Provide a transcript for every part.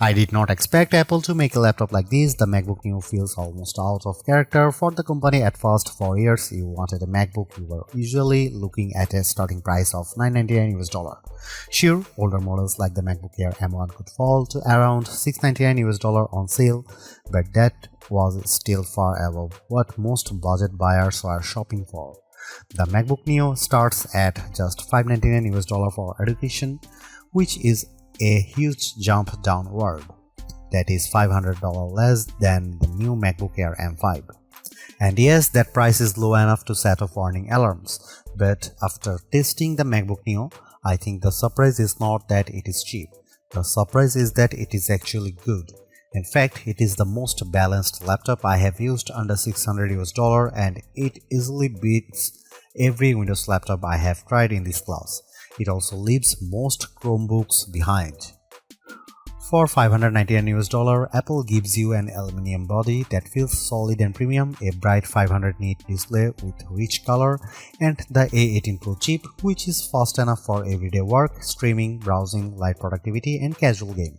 I did not expect Apple to make a laptop like this. The MacBook Neo feels almost out of character for the company. At first, for years you wanted a MacBook, you were usually looking at a starting price of $999 US. Sure, older models like the MacBook Air M1 could fall to around $699 US on sale, but that was still far above what most budget buyers were shopping for. The MacBook Neo starts at just $599 US for education, which is a huge jump downward. That is $500 less than the new MacBook Air M5. And yes, that price is low enough to set off warning alarms, but after testing the MacBook Neo, I think the surprise is not that it is cheap. The surprise is that it is actually good. In fact, it is the most balanced laptop I have used under $600 US, and it easily beats every Windows laptop I have tried in this class. It also leaves most Chromebooks behind. For $599 US, Apple gives you an aluminum body that feels solid and premium, a bright 500 nit display with rich color, and the A18 Pro chip, which is fast enough for everyday work, streaming, browsing, light productivity, and casual game.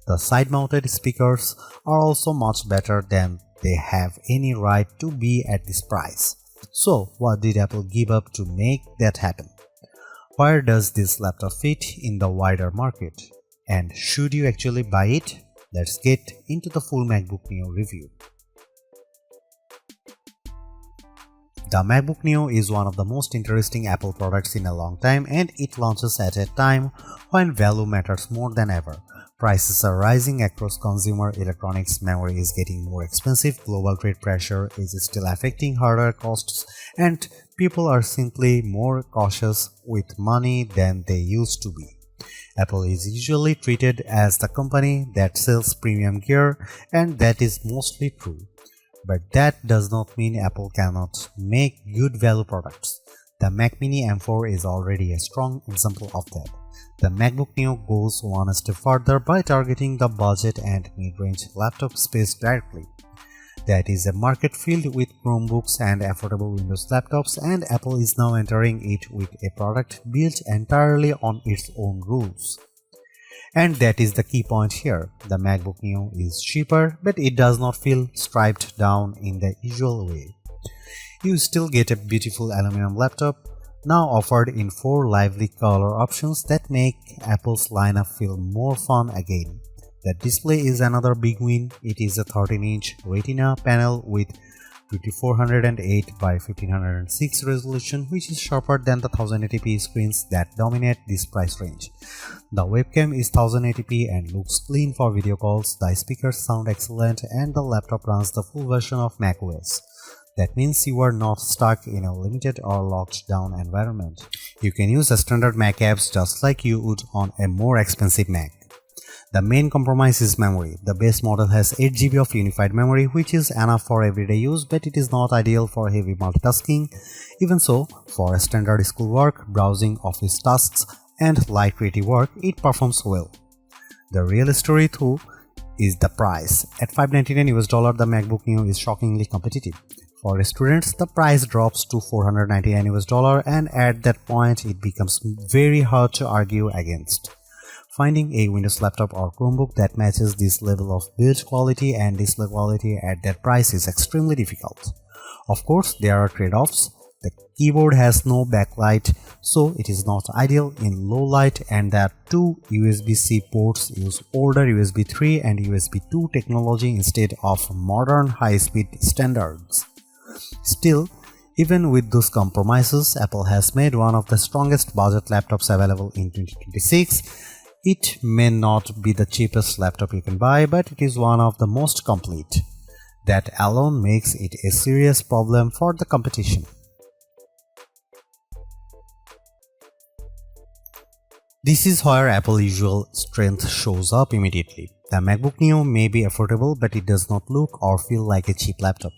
The side-mounted speakers are also much better than they have any right to be at this price. So, what did Apple give up to make that happen? Where does this laptop fit in the wider market? And should you actually buy it? Let's get into the full MacBook Neo review. The MacBook Neo is one of the most interesting Apple products in a long time, and it launches at a time when value matters more than ever. Prices are rising across consumer electronics, memory is getting more expensive, global trade pressure is still affecting hardware costs, and people are simply more cautious with money than they used to be. Apple is usually treated as the company that sells premium gear, and that is mostly true. But that does not mean Apple cannot make good value products. The Mac Mini M4 is already a strong example of that. The MacBook Neo goes one step further by targeting the budget and mid-range laptop space directly. That is a market filled with Chromebooks and affordable Windows laptops, and Apple is now entering it with a product built entirely on its own rules. And that is the key point here. The MacBook Neo is cheaper, but it does not feel striped down in the usual way. You still get a beautiful aluminum laptop, now offered in 4 lively color options that make Apple's lineup feel more fun again. The display is another big win. It is a 13-inch Retina panel with 2408 by 1506 resolution, which is sharper than the 1080p screens that dominate this price range. The webcam is 1080p and looks clean for video calls, the speakers sound excellent, and the laptop runs the full version of macOS. That means you are not stuck in a limited or locked down environment. You can use a standard Mac apps just like you would on a more expensive Mac. The main compromise is memory. The base model has 8GB of unified memory, which is enough for everyday use, but it is not ideal for heavy multitasking. Even so, for standard schoolwork, browsing, office tasks, and light creative work, it performs well. The real story though is the price. At $599 US, the MacBook Neo is shockingly competitive. For students, the price drops to $499 US, and at that point it becomes very hard to argue against. Finding a Windows laptop or Chromebook that matches this level of build quality and display quality at that price is extremely difficult. Of course, there are trade-offs. The keyboard has no backlight, so it is not ideal in low light, and the 2 USB-C ports use older USB 3 and USB 2 technology instead of modern high-speed standards. Still, even with those compromises, Apple has made one of the strongest budget laptops available in 2026. It may not be the cheapest laptop you can buy, but it is one of the most complete. That alone makes it a serious problem for the competition. This is where Apple's usual strength shows up immediately. The MacBook Neo may be affordable, but it does not look or feel like a cheap laptop.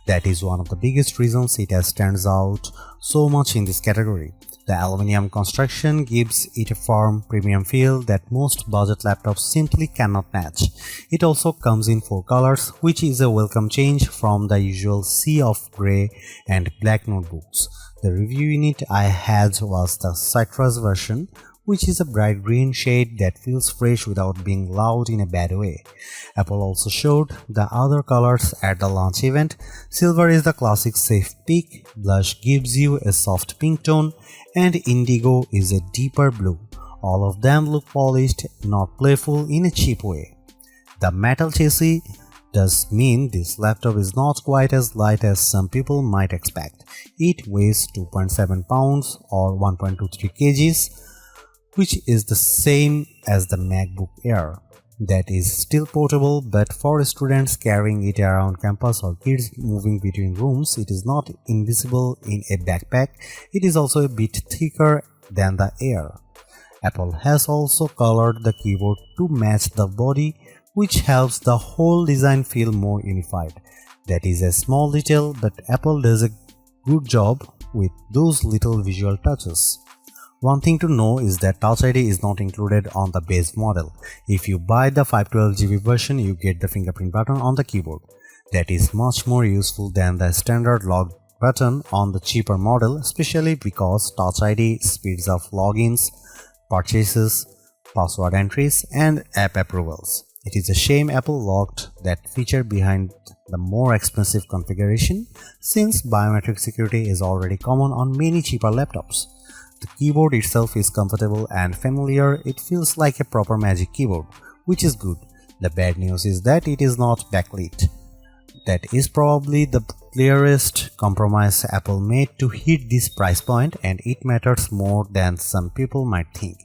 That is one of the biggest reasons it stands out so much in this category. The aluminum construction gives it a firm, premium feel that most budget laptops simply cannot match. It also comes in 4 colors, which is a welcome change from the usual sea of grey and black notebooks. The review unit I had was the citrus version, which is a bright green shade that feels fresh without being loud in a bad way. Apple also showed the other colors at the launch event. Silver is the classic safe pick, blush gives you a soft pink tone, and indigo is a deeper blue. All of them look polished, not playful in a cheap way. The metal chassis does mean this laptop is not quite as light as some people might expect. It weighs 2.7 pounds or 1.23 kgs, which is the same as the MacBook Air. That is still portable, but for students carrying it around campus or kids moving between rooms, it is not invisible in a backpack. It is also a bit thicker than the Air. Apple has also colored the keyboard to match the body, which helps the whole design feel more unified. That is a small detail, but Apple does a good job with those little visual touches. One thing to know is that Touch ID is not included on the base model. If you buy the 512GB version, you get the fingerprint button on the keyboard. That is much more useful than the standard log button on the cheaper model, especially because Touch ID speeds up logins, purchases, password entries, and app approvals. It is a shame Apple locked that feature behind the more expensive configuration, since biometric security is already common on many cheaper laptops. The keyboard itself is comfortable and familiar. It feels like a proper Magic Keyboard, which is good. The bad news is that it is not backlit. That is probably the clearest compromise Apple made to hit this price point, and it matters more than some people might think.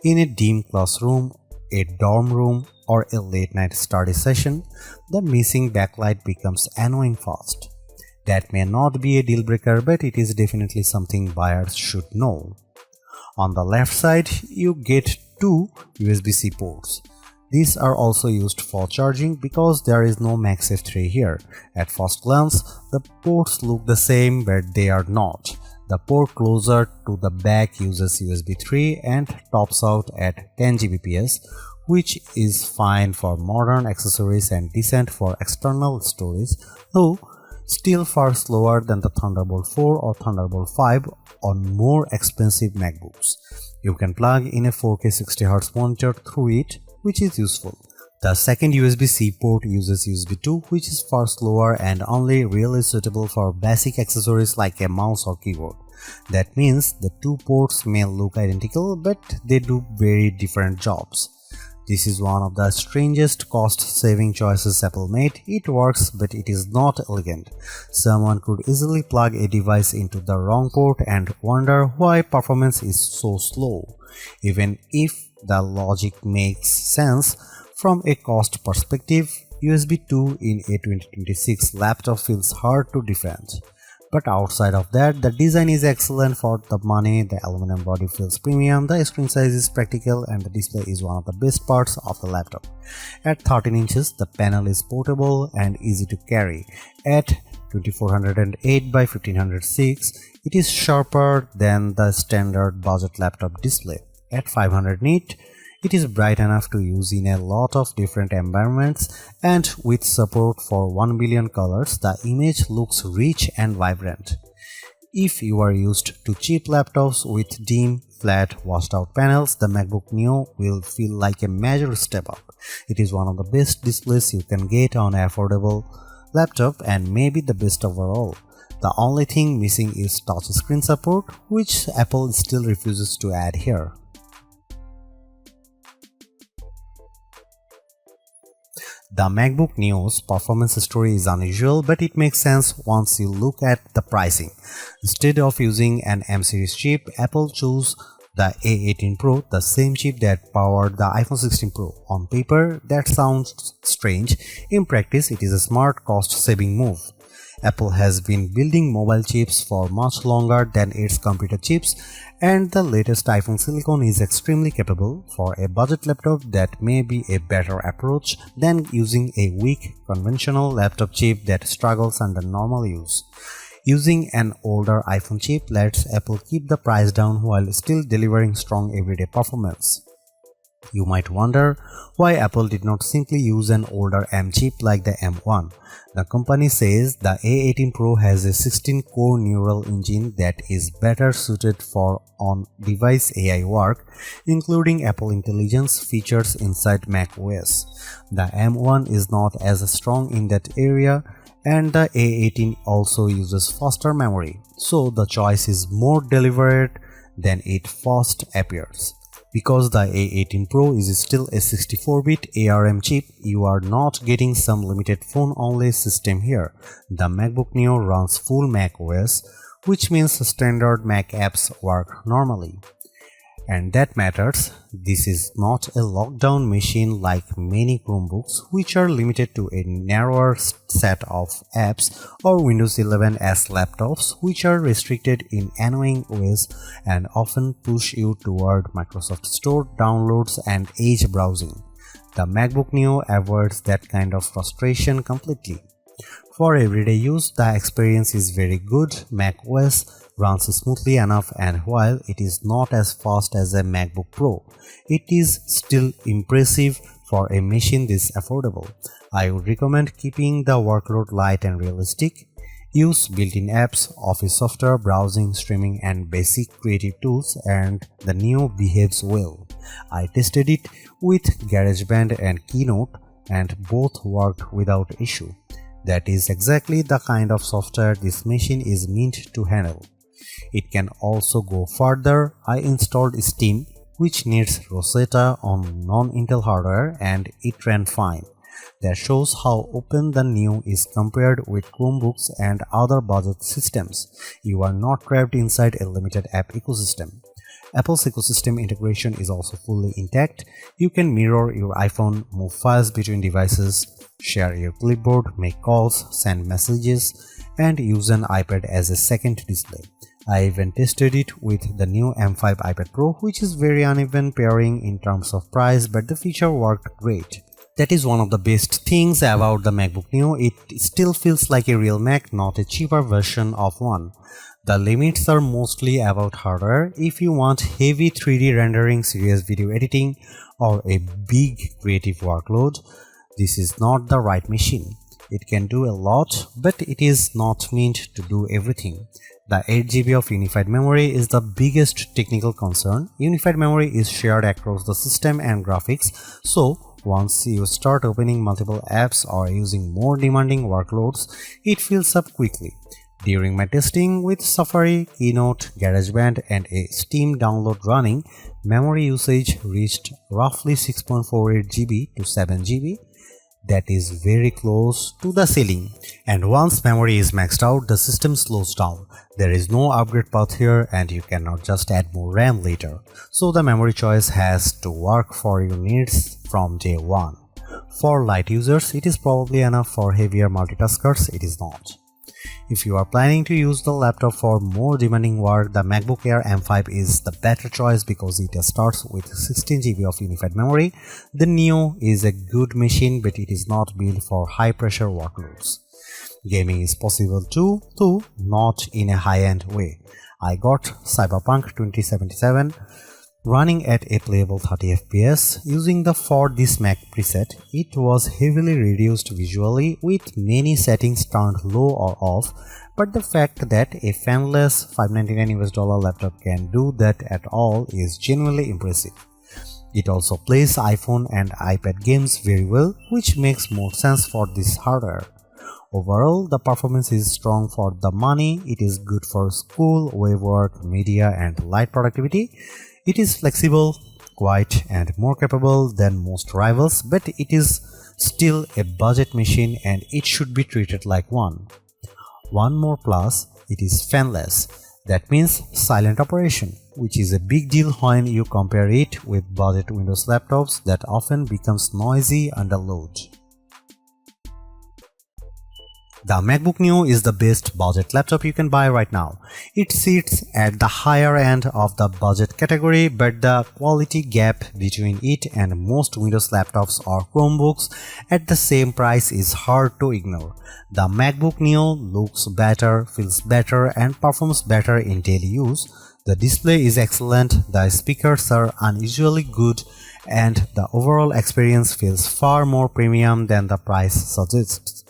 In a dim classroom, a dorm room, or a late-night study session, the missing backlight becomes annoying fast. That may not be a deal breaker, but it is definitely something buyers should know. On the left side, you get two USB-C ports. These are also used for charging because there is no MagSafe 3 here. At first glance, the ports look the same, but they are not. The port closer to the back uses USB 3 and tops out at 10 Gbps, which is fine for modern accessories and decent for external storage, though still far slower than the Thunderbolt 4 or Thunderbolt 5 on more expensive MacBooks. You can plug in a 4K 60Hz monitor through it, which is useful. The second USB-C port uses USB 2, which is far slower and only really suitable for basic accessories like a mouse or keyboard. That means the two ports may look identical, but they do very different jobs. This is one of the strangest cost-saving choices Apple made. It works, but it is not elegant. Someone could easily plug a device into the wrong port and wonder why performance is so slow. Even if the logic makes sense from a cost perspective, USB 2 in a 2026 laptop feels hard to defend. But outside of that, the design is excellent for the money, the aluminum body feels premium, the screen size is practical, and the display is one of the best parts of the laptop. At 13 inches, the panel is portable and easy to carry. At 2408 by 1506, it is sharper than the standard budget laptop display. At 500 nit, it is bright enough to use in a lot of different environments, and with support for 1 billion colors, the image looks rich and vibrant. If you are used to cheap laptops with dim, flat, washed-out panels, the MacBook Neo will feel like a major step up. It is one of the best displays you can get on an affordable laptop and maybe the best overall. The only thing missing is touchscreen support, which Apple still refuses to add here. The MacBook Neo's performance story is unusual, but it makes sense once you look at the pricing. Instead of using an M series chip, Apple chose the A18 Pro, the same chip that powered the iPhone 16 Pro. On paper, that sounds strange. In practice, it is a smart cost-saving move. Apple has been building mobile chips for much longer than its computer chips, and the latest iPhone silicon is extremely capable. For a budget laptop, that may be a better approach than using a weak conventional laptop chip that struggles under normal use. Using an older iPhone chip lets Apple keep the price down while still delivering strong everyday performance. You might wonder why Apple did not simply use an older M chip like the M1. The company says the A18 Pro has a 16-core neural engine that is better suited for on-device AI work, including Apple Intelligence features inside macOS. The M1 is not as strong in that area, and the A18 also uses faster memory, so the choice is more deliberate than it first appears. Because the A18 Pro is still a 64-bit ARM chip, you are not getting some limited phone-only system here. The MacBook Neo runs full macOS, which means standard Mac apps work normally. And that matters. This is not a lockdown machine like many Chromebooks, which are limited to a narrower set of apps, or Windows 11s laptops, which are restricted in annoying ways and often push you toward Microsoft Store downloads and Edge browsing. The MacBook Neo avoids that kind of frustration completely. For everyday use, the experience is very good. macOS runs smoothly enough, and while it is not as fast as a MacBook Pro, it is still impressive for a machine this affordable. I would recommend keeping the workload light and realistic. Use built-in apps, office software, browsing, streaming, and basic creative tools, and the Neo behaves well. I tested it with GarageBand and Keynote, and both worked without issue. That is exactly the kind of software this machine is meant to handle. It can also go further. I installed Steam, which needs Rosetta on non-Intel hardware, and it ran fine. That shows how open the Neo is compared with Chromebooks and other budget systems. You are not trapped inside a limited app ecosystem. Apple's ecosystem integration is also fully intact. You can mirror your iPhone, move files between devices, share your clipboard, make calls, send messages, and use an iPad as a second display. I even tested it with the new M5 iPad Pro, which is very uneven pairing in terms of price, but the feature worked great. That is one of the best things about the MacBook Neo. It still feels like a real Mac, not a cheaper version of one. The limits are mostly about hardware. If you want heavy 3D rendering, serious video editing, or a big creative workload, this is not the right machine. It can do a lot, but it is not meant to do everything. The 8GB of unified memory is the biggest technical concern. Unified memory is shared across the system and graphics, so once you start opening multiple apps or using more demanding workloads, it fills up quickly. During my testing with Safari, Keynote, GarageBand, and a Steam download running, memory usage reached roughly 6.48 GB to 7 GB. That is very close to the ceiling. And once memory is maxed out, the system slows down. There is no upgrade path here, and you cannot just add more RAM later. So the memory choice has to work for your needs from day one. For light users, it is probably enough. For heavier multitaskers, it is not. If you are planning to use the laptop for more demanding work, the MacBook Air M5 is the better choice because it starts with 16 GB of unified memory. The Neo is a good machine, but it is not built for high-pressure workloads. Gaming is possible too, though not in a high-end way. I got Cyberpunk 2077 running at a playable 30 FPS using the For This Mac preset. It was heavily reduced visually with many settings turned low or off, but the fact that a fanless $599 laptop can do that at all is genuinely impressive. It also plays iPhone and iPad games very well, which makes more sense for this hardware. Overall, the performance is strong for the money. It is good for school, web work, media, and light productivity. It is flexible, quiet, and more capable than most rivals, but it is still a budget machine and it should be treated like one. One more plus, it is fanless. That means silent operation, which is a big deal when you compare it with budget Windows laptops that often becomes noisy under load. The MacBook Neo is the best budget laptop you can buy right now. It sits at the higher end of the budget category, but the quality gap between it and most Windows laptops or Chromebooks at the same price is hard to ignore. The MacBook Neo looks better, feels better, and performs better in daily use. The display is excellent, the speakers are unusually good, and the overall experience feels far more premium than the price suggests.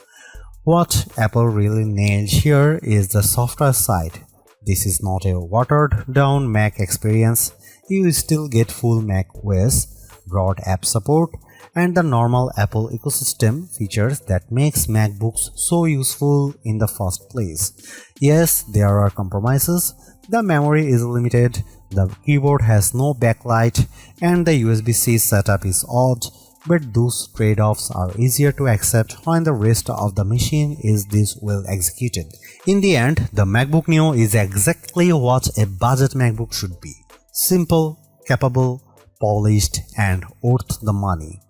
What Apple really nailed here is the software side. This is not a watered down Mac experience. You still get full Mac OS, broad app support, and the normal Apple ecosystem features that makes MacBooks so useful in the first place. Yes, there are compromises. The memory is limited, the keyboard has no backlight, and the USB-C setup is odd, but those trade-offs are easier to accept when the rest of the machine is this well executed. In the end, the MacBook Neo is exactly what a budget MacBook should be. Simple, capable, polished, and worth the money.